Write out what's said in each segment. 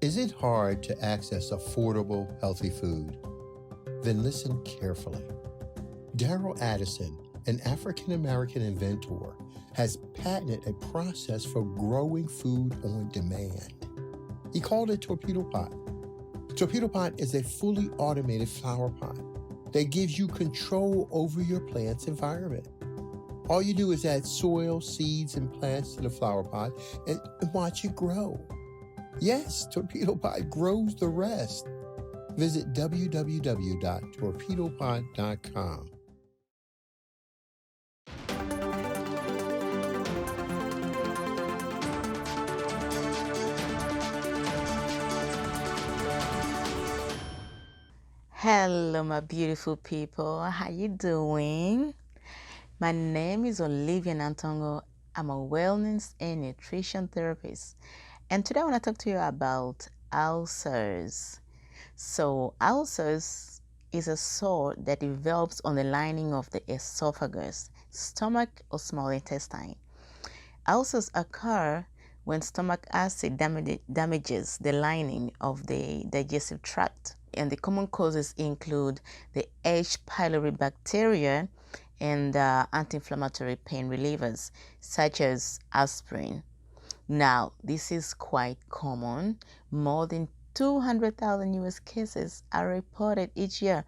Is it hard to access affordable, healthy food? Then listen carefully. Daryl Addison, an African-American inventor, has patented a process for growing food on demand. He called it Torpedo Pot. Torpedo Pot is a fully automated flower pot that gives you control over your plant's environment. All you do is add soil, seeds, and plants to the flower pot and watch it grow. Yes, Torpedo Pot grows the rest. Visit www.torpedopot.com. Hello, my beautiful people. How you doing? My name is Olivia Nantongo. I'm a wellness and nutrition therapist. And today I want to talk to you about ulcers. So ulcers is a sore that develops on the lining of the esophagus, stomach, or small intestine. Ulcers occur when stomach acid damages the lining of the digestive tract. And the common causes include the H. pylori bacteria and anti-inflammatory pain relievers such as aspirin. Now, this is quite common. More than 200,000 US cases are reported each year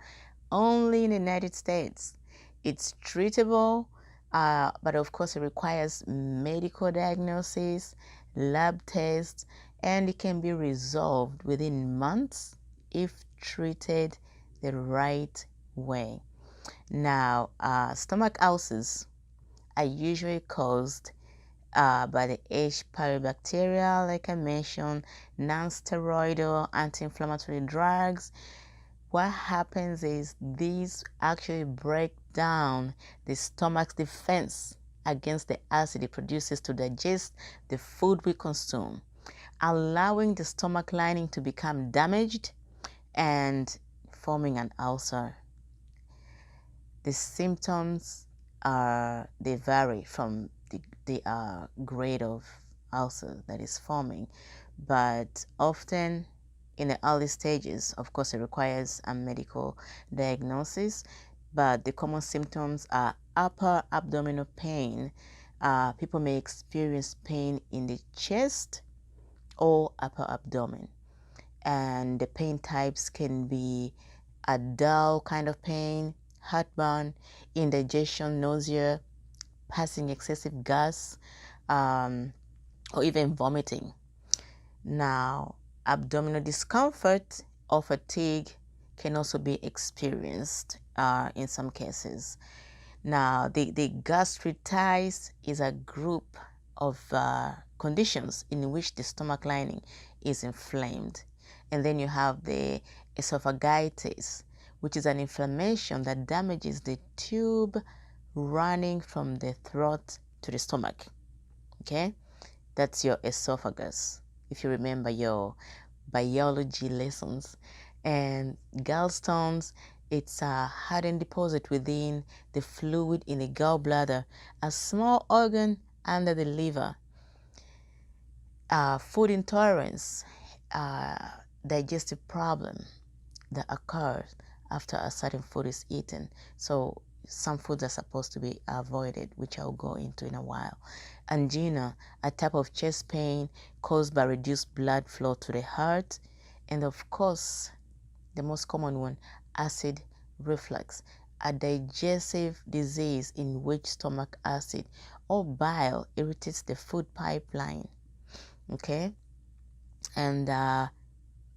only in the United States. It's treatable, but of course it requires medical diagnosis, lab tests, and it can be resolved within months if treated the right way. Now, stomach ulcers are usually caused by the H. pylori bacteria, like I mentioned, non-steroidal anti-inflammatory drugs. What happens is these actually break down the stomach's defense against the acid it produces to digest the food we consume, allowing the stomach lining to become damaged and forming an ulcer. The symptoms they vary from the grade of ulcer that is forming, but often in the early stages, of course, it requires a medical diagnosis, but the common symptoms are upper abdominal pain. People may experience pain in the chest or upper abdomen. And the pain types can be a dull kind of pain, heartburn, indigestion, nausea, passing excessive gas, or even vomiting. Now, abdominal discomfort or fatigue can also be experienced in some cases. Now, the gastritis is a group of conditions in which the stomach lining is inflamed. And then you have the esophagitis, which is an inflammation that damages the tube running from the throat to the stomach. Okay, that's your esophagus, if you remember your biology lessons. And gallstones, it's a hardened deposit within the fluid in the gallbladder, a small organ under the liver. Food intolerance, digestive problem that occurs after a certain food is eaten. So some foods are supposed to be avoided, which I'll go into in a while. Angina, a type of chest pain caused by reduced blood flow to the heart. And of course, the most common one, acid reflux, a digestive disease in which stomach acid or bile irritates the food pipeline. Okay, and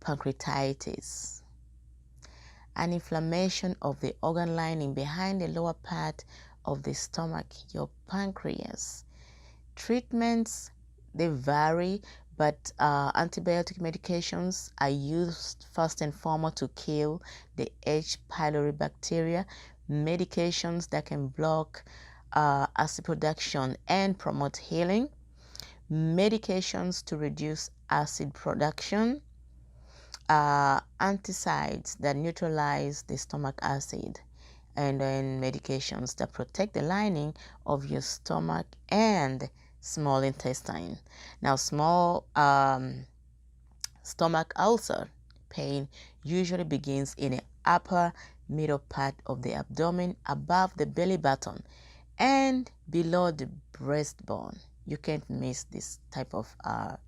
pancreatitis, an inflammation of the organ lining behind the lower part of the stomach, your pancreas. Treatments, they vary, but antibiotic medications are used first and foremost to kill the H. pylori bacteria. Medications that can block acid production and promote healing. Medications to reduce acid production. Anticides that neutralize the stomach acid, and then medications that protect the lining of your stomach and small intestine. Now, small Stomach ulcer pain usually begins in the upper middle part of the abdomen above the belly button and below the breastbone. You can't miss this type of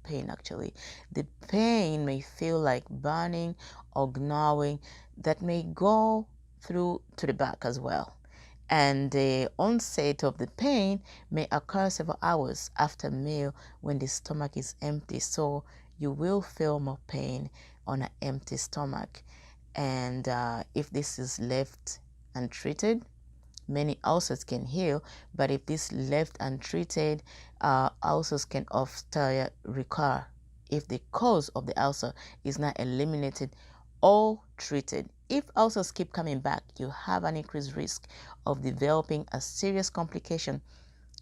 pain actually. The pain may feel like burning or gnawing that may go through to the back as well. And the onset of the pain may occur several hours after meal when the stomach is empty. So you will feel more pain on an empty stomach. And if this is left untreated, many ulcers can heal, but if this left untreated, ulcers can often recur if the cause of the ulcer is not eliminated or treated. If ulcers keep coming back, you have an increased risk of developing a serious complication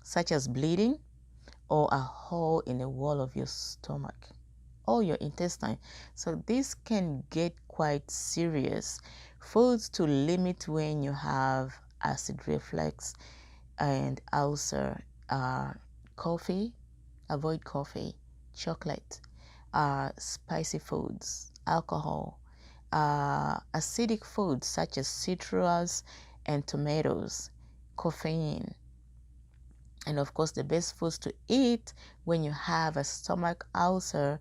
such as bleeding or a hole in the wall of your stomach or your intestine. So this can get quite serious. Foods to limit when you have acid reflux and ulcer are coffee, avoid coffee, chocolate, spicy foods, alcohol, acidic foods such as citrus and tomatoes, caffeine, and of course the best foods to eat when you have a stomach ulcer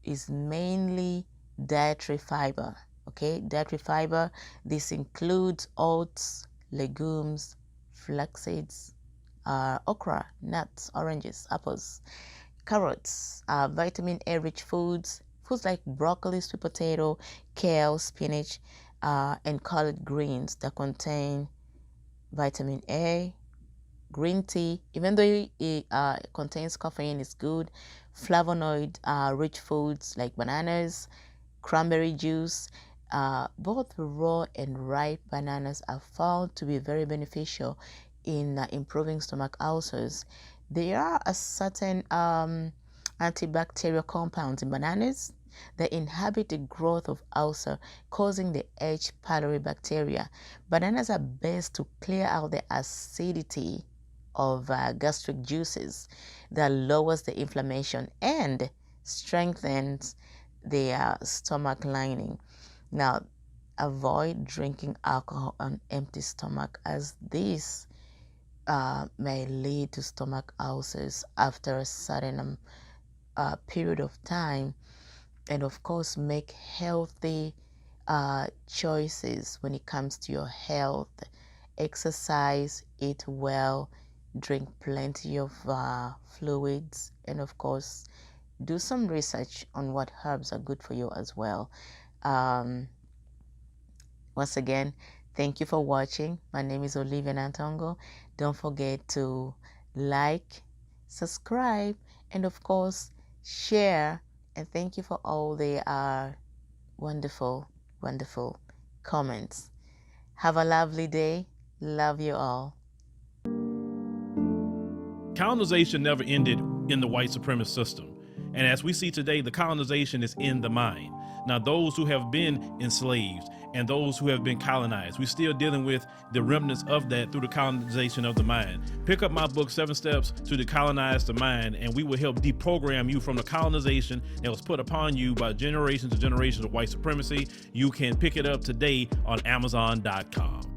is mainly dietary fiber. Okay, dietary fiber, this includes oats, legumes, flax seeds, okra, nuts, oranges, apples, carrots, vitamin A rich foods like broccoli, sweet potato, kale, spinach, and collard greens that contain vitamin A. Green tea, even though it contains caffeine, is good. Flavonoid rich foods like bananas, cranberry juice. Both raw and ripe bananas are found to be very beneficial in improving stomach ulcers. There are a certain antibacterial compounds in bananas that inhibit the growth of ulcer, causing the H. pylori bacteria. Bananas are best to clear out the acidity of gastric juices that lowers the inflammation and strengthens the stomach lining. Now, avoid drinking alcohol on empty stomach, as this may lead to stomach ulcers after a certain period of time. And of course, make healthy choices when it comes to your health. Exercise, eat well, drink plenty of fluids, and of course, do some research on what herbs are good for you as well. Once again, thank you for watching. My name is Olivia Nantongo. Don't forget to like, subscribe, and of course, share. And thank you for all the wonderful, wonderful comments. Have a lovely day. Love you all. Colonization never ended in the white supremacist system. And as we see today, the colonization is in the mind. Now, those who have been enslaved and those who have been colonized, we're still dealing with the remnants of that through the colonization of the mind. Pick up my book, 7 Steps to Decolonize the Mind, and we will help deprogram you from the colonization that was put upon you by generations and generations of white supremacy. You can pick it up today on Amazon.com.